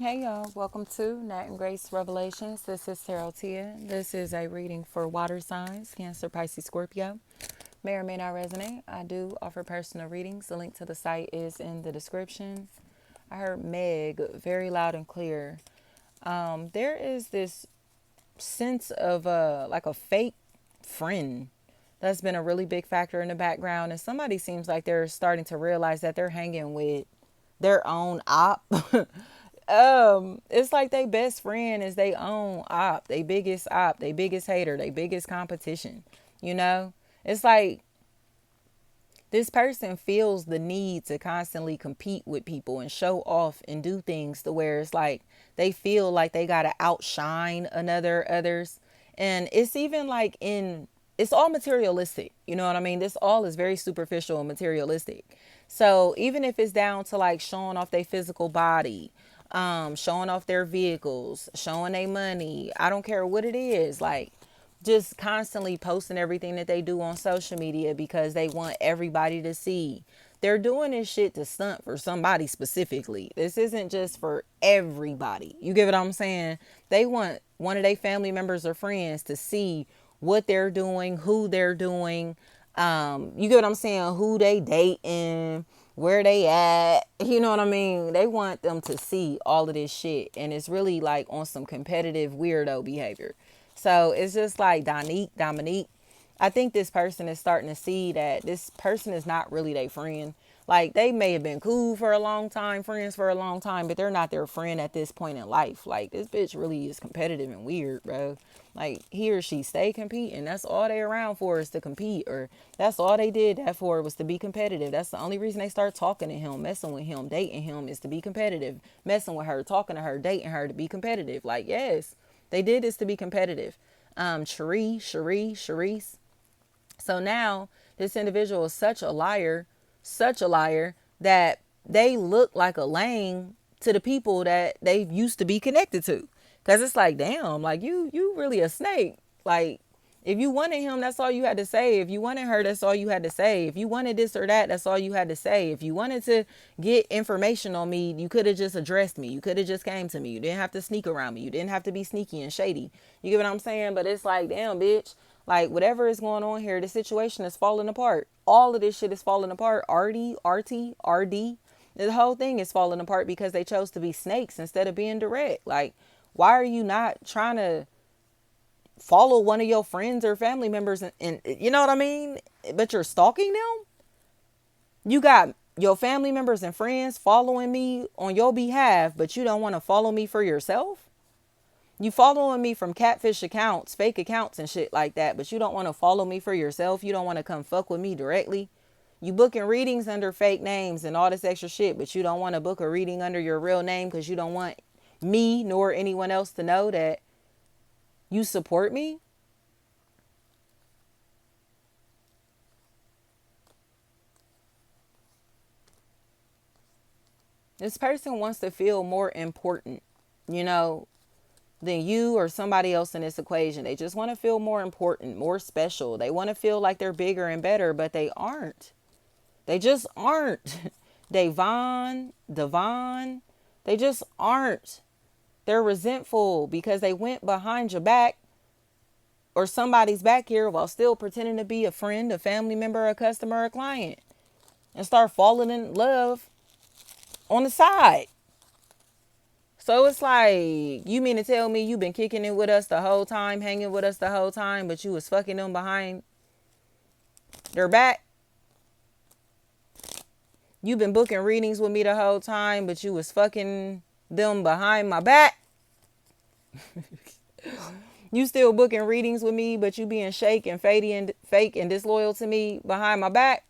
Hey y'all, welcome to Nat and Grace Revelations. This is Territorial. This is a reading for water signs, Cancer, Pisces, Scorpio. May or may not resonate. I do offer personal readings. The link to the site is in the description. I heard Meg very loud and clear. There is this sense of like a fake friend that's been a really big factor in the background, and somebody seems like they're starting to realize that they're hanging with their own op. It's like they best friend is they own op, they biggest hater, they biggest competition. You know, it's like this person feels the need to constantly compete with people and show off and do things to where it's like they feel like they gotta outshine others, and it's even like in it's all materialistic. You know what I mean? This all is very superficial and materialistic. So even if it's down to like showing off their physical body, showing off their vehicles, showing their money, I don't care what it is, like just constantly posting everything that they do on social media because they want everybody to see. They're doing this shit to stunt for somebody specifically. This isn't just for everybody. You get what I'm saying? They want one of their family members or friends to see what they're doing, who they're doing. You get what I'm saying? Who they dating, where they at. You know what I mean? They want them to see all of this shit. And it's really like on some competitive weirdo behavior. So it's just like Dominique. I think this person is starting to see that this person is not really their friend. Like they may have been cool for a long time, friends for a long time, but they're not their friend at this point in life. Like this bitch really is competitive and weird, bro. Like he or she stay competing. That's all they around for is to compete, or that's all they did that for was to be competitive. That's the only reason they start talking to him, messing with him, dating him is to be competitive. Messing with her, talking to her, dating her to be competitive. Like yes, they did this to be competitive. Sharice. So now this individual is such a liar that they look like a lame to the people that they used to be connected to. Cause it's like, damn, like you really a snake. Like if you wanted him, that's all you had to say. If you wanted her, that's all you had to say. If you wanted this or that, that's all you had to say. If you wanted to get information on me, you could have just addressed me. You could have just came to me. You didn't have to sneak around me. You didn't have to be sneaky and shady. You get what I'm saying? But it's like, damn, bitch. Like whatever is going on here, the situation is falling apart. All of this shit is falling apart. RD. The whole thing is falling apart because they chose to be snakes instead of being direct. Like, why are you not trying to follow one of your friends or family members and you know what I mean? But you're stalking them? You got your family members and friends following me on your behalf, but you don't want to follow me for yourself? You following me from catfish accounts, fake accounts and shit like that, but you don't want to follow me for yourself. You don't want to come fuck with me directly. You booking readings under fake names and all this extra shit, but you don't want to book a reading under your real name because you don't want me nor anyone else to know that you support me. This person wants to feel more important, you know, than you or somebody else in this equation. They just want to feel more important, more special. They want to feel like they're bigger and better, but they aren't. They just aren't. Devon, they just aren't. They're resentful because they went behind your back or somebody's back here while still pretending to be a friend, a family member, a customer, a client, and start falling in love on the side. So it's like, you mean to tell me you've been kicking it with us the whole time, hanging with us the whole time, but you was fucking them behind their back? You've been booking readings with me the whole time, but you was fucking them behind my back? You still booking readings with me, but you being fake and disloyal to me behind my back?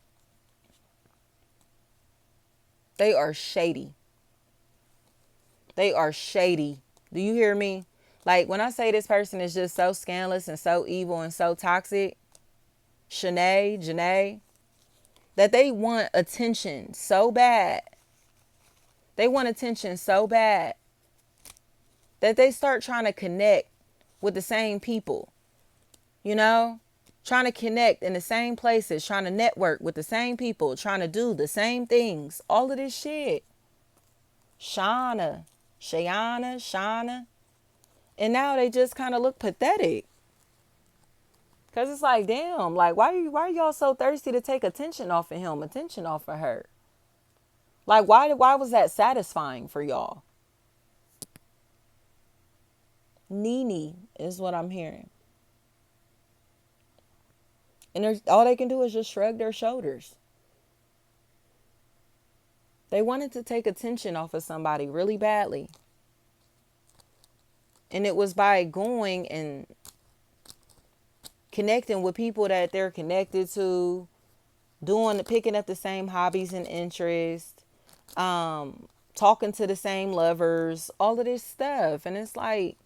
They are shady. They are shady. Do you hear me? Like when I say this person is just so scandalous and so evil and so toxic, Janae, that they want attention so bad. They want attention so bad that they start trying to connect with the same people, you know? Trying to connect in the same places, trying to network with the same people, trying to do the same things. All of this shit. Shauna. Shayna. And now they just kind of look pathetic. Cause it's like, damn, like why are y'all so thirsty to take attention off of him, attention off of her? Like why was that satisfying for y'all? Nene is what I'm hearing. And all they can do is just shrug their shoulders. They wanted to take attention off of somebody really badly. And it was by going and connecting with people that they're connected to, picking up the same hobbies and interests, talking to the same lovers, all of this stuff. And it's like,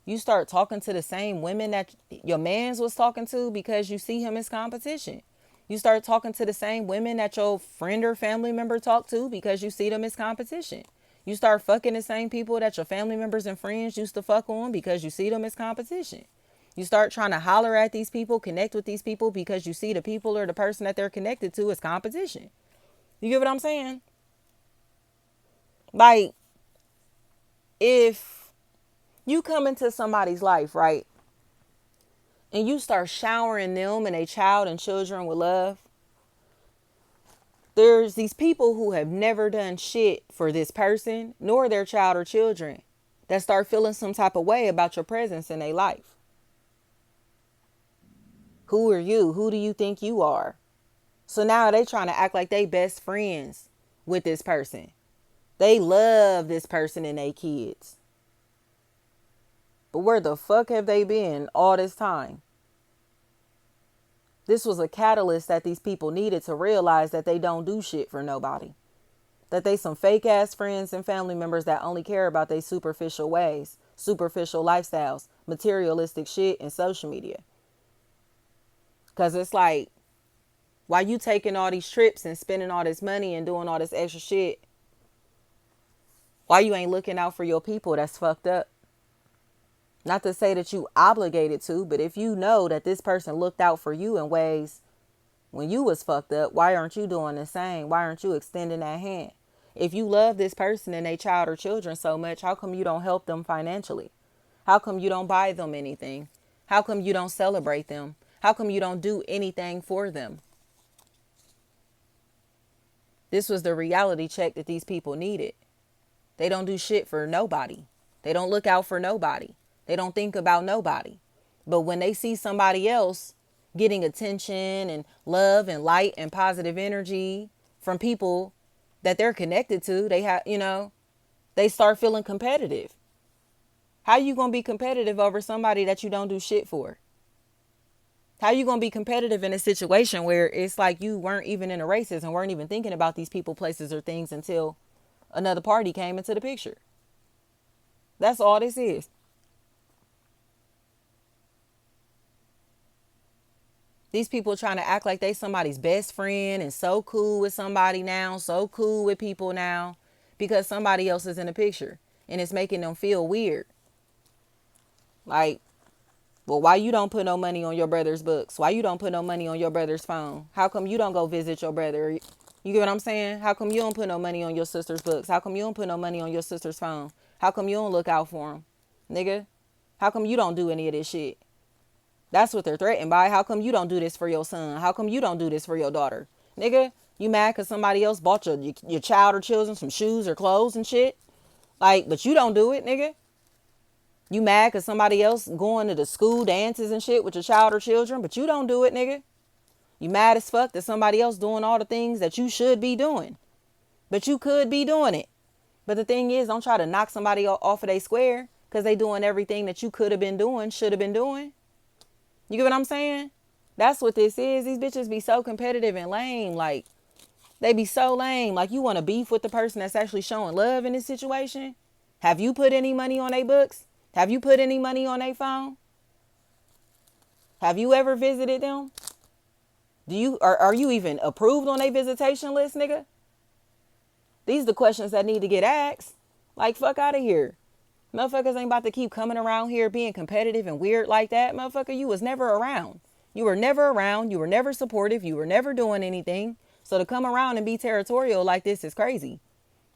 you start talking to the same women that your mans was talking to because you see him as competition. You start talking to the same women that your friend or family member talked to because you see them as competition. You start fucking the same people that your family members and friends used to fuck on because you see them as competition. You start trying to holler at these people, connect with these people because you see the people or the person that they're connected to as competition. You get what I'm saying? Like, if you come into somebody's life, right, and you start showering them and a child and children with love, there's these people who have never done shit for this person nor their child or children that start feeling some type of way about your presence in their life. Who are you? Who do you think you are? So now they trying to act like they best friends with this person. They love this person and they kids. But where the fuck have they been all this time? This was a catalyst that these people needed to realize that they don't do shit for nobody. That they some fake ass friends and family members that only care about their superficial ways, superficial lifestyles, materialistic shit, and social media. Because it's like, why you taking all these trips and spending all this money and doing all this extra shit? Why you ain't looking out for your people that's fucked up? Not to say that you obligated to, but if you know that this person looked out for you in ways when you was fucked up, why aren't you doing the same? Why aren't you extending that hand? If you love this person and their child or children so much, how come you don't help them financially? How come you don't buy them anything? How come you don't celebrate them? How come you don't do anything for them? This was the reality check that these people needed. They don't do shit for nobody. They don't look out for nobody. They don't think about nobody. But when they see somebody else getting attention and love and light and positive energy from people that they're connected to, they start feeling competitive. How you going to be competitive over somebody that you don't do shit for? How you going to be competitive in a situation where it's like you weren't even in the races and weren't even thinking about these people, places, or things until another party came into the picture? That's all this is. These people trying to act like they somebody's best friend and so cool with somebody now, so cool with people now, because somebody else is in the picture and it's making them feel weird. Like, well, why you don't put no money on your brother's books? Why you don't put no money on your brother's phone? How come you don't go visit your brother? You get what I'm saying? How come you don't put no money on your sister's books? How come you don't put no money on your sister's phone? How come you don't look out for them? Nigga, how come you don't do any of this shit? That's what they're threatened by. How come you don't do this for your son? How come you don't do this for your daughter? Nigga, you mad because somebody else bought your child or children some shoes or clothes and shit? Like, but you don't do it, nigga. You mad because somebody else going to the school dances and shit with your child or children, but you don't do it, nigga. You mad as fuck that somebody else doing all the things that you should be doing, but you could be doing it. But the thing is, don't try to knock somebody off of their square because they doing everything that you could have been doing, should have been doing. You get what I'm saying? That's what this is. These bitches be so competitive and lame. Like, they be so lame. Like, you want to beef with the person that's actually showing love in this situation? Have you put any money on their books? Have you put any money on their phone? Have you ever visited them? Are you even approved on their visitation list, nigga? These are the questions that need to get asked. Like, fuck out of here. Motherfuckers ain't about to keep coming around here being competitive and weird like that. Motherfucker, you was never around. You were never around. You were never supportive. You were never doing anything. So to come around and be territorial like this is crazy.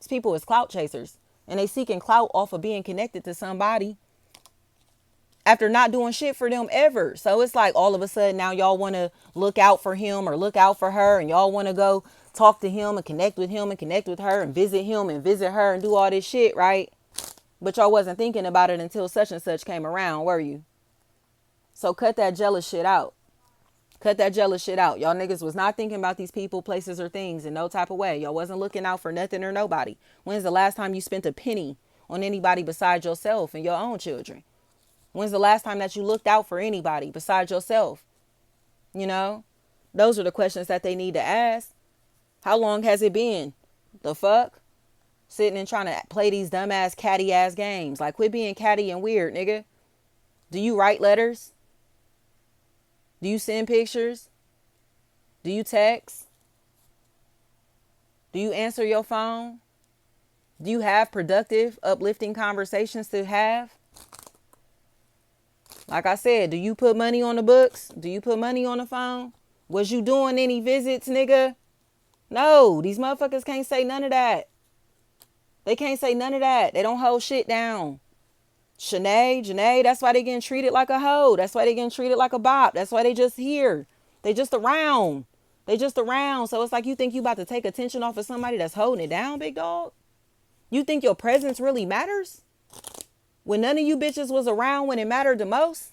These people is clout chasers. And they seeking clout off of being connected to somebody after not doing shit for them ever. So it's like all of a sudden now y'all want to look out for him or look out for her, and y'all want to go talk to him and connect with him and connect with her and visit him and visit her and do all this shit, right? But y'all wasn't thinking about it until such and such came around, were you? So cut that jealous shit out. Cut that jealous shit out. Y'all niggas was not thinking about these people, places, or things in no type of way. Y'all wasn't looking out for nothing or nobody. When's the last time you spent a penny on anybody besides yourself and your own children? When's the last time that you looked out for anybody besides yourself? You know? Those are the questions that they need to ask. How long has it been? The fuck? Sitting and trying to play these dumbass catty ass games. Like, quit being catty and weird, nigga. Do you write letters? Do you send pictures? Do you text? Do you answer your phone? Do you have productive, uplifting conversations to have? Like I said, do you put money on the books? Do you put money on the phone? Was you doing any visits, nigga? No, these motherfuckers can't say none of that. They can't say none of that. They don't hold shit down. Janae, that's why they getting treated like a hoe. That's why they getting treated like a bop. That's why they just here. They just around. They just around. So it's like you think you about to take attention off of somebody that's holding it down, big dog? You think your presence really matters? When none of you bitches was around when it mattered the most?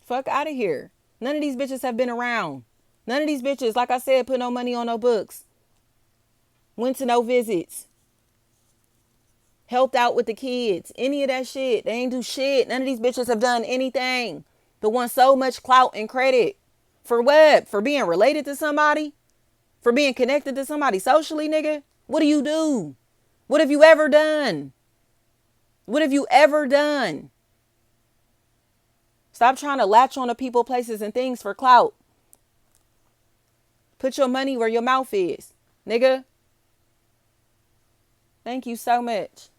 Fuck out of here. None of these bitches have been around. None of these bitches, like I said, put no money on no books. Went to no visits. Helped out with the kids. Any of that shit. They ain't do shit. None of these bitches have done anything. But want so much clout and credit. For what? For being related to somebody? For being connected to somebody socially, nigga? What do you do? What have you ever done? What have you ever done? Stop trying to latch on to people, places, and things for clout. Put your money where your mouth is, nigga. Thank you so much.